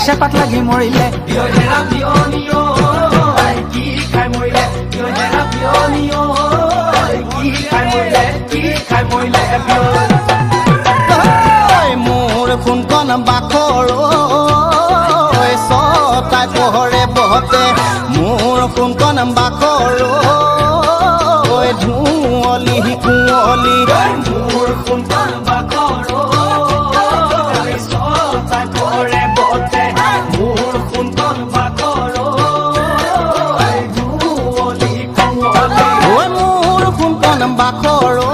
Sepat lagi morile Biohera bionio Ki khai morile Biohera bionio Ki khai morile bio Mur khun kon bakhoro so tai pohore bote Mur khun kon bakhoro dhuoli kuoli Mur khun kon bakhoro so tai pohore bote Mur khun kon bakhoro dhuoli kuoli Oi mur khun kon bakhoro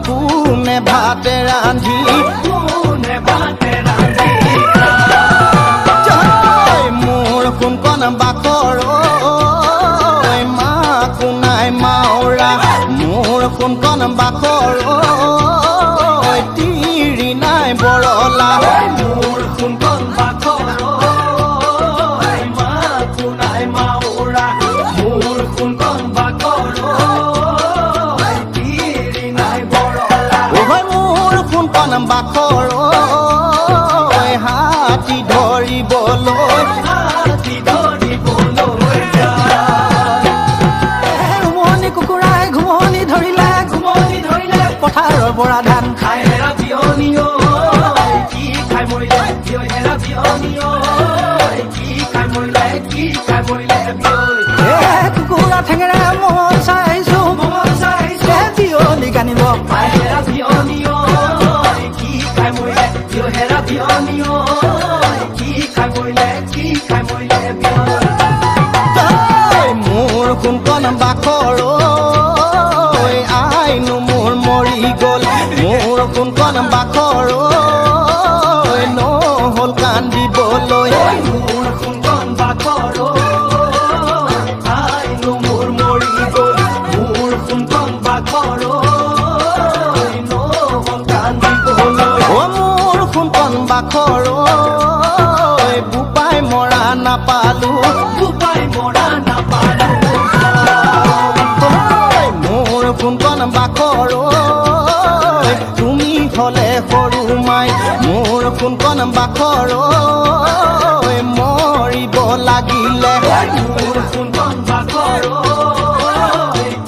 pune bhate randhi pune bhate randhi Joy mur khun kon bakhoro ma kunai maura mur khun kon bakhoro tiri nai borola Mur khun kon bakhoro ma kunai maura Mur khun kon bakhoro tiri nai borola Oi mur khun kon bakhoro hati dhori boloi hati dhori boloi ja ঘুমনি কুকুৰাই ঘুমনি ধৰিলে পথাৰৰ বৰা ধান খাই হেৰা বিয়নিও কি খাই মৰিলে বিয়হেৰা বিয়নিও কি খাই মৰিলে কুকুৰা ঠেঙেৰে মন চাইছো বিয়লি কানিব খাই হেৰা বিয়নিও কি খাই মৰিলে বিয়হেৰা বিয়নিও কি খাই মৰিলে বিয় মোৰ কোনখন বাখৰো আইনো মোৰ মৰি গল মোৰ কোনখন বাখৰো নহল কান্দিবলৈ মোৰ কোনখন বাখৰো আইনো মোৰ মৰি গল মোৰ কোনখন বাখৰো নহল কান্দিবলৈ মোৰ কোনখন বাখৰো বুপাই মৰা নাপালো বুপাই মৰা নাপালো মোৰ কোনখন বাখৰো তুমি হলে সৰু মাই মোৰ কোনখন বাখৰো মৰিব লাগিলে মোৰ কোনখন বাখৰো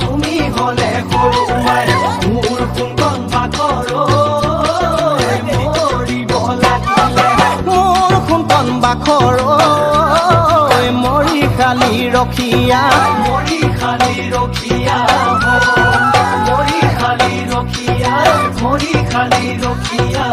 তুমি হলে সৰু মাই মোৰ কোনখন বাখৰো মৰিব লাগিলে মোৰ কোনখন বাখৰো মৰি খালি ৰখিয়া মৰি খালি ৰখিয়া মৰি খালি ৰখিয়া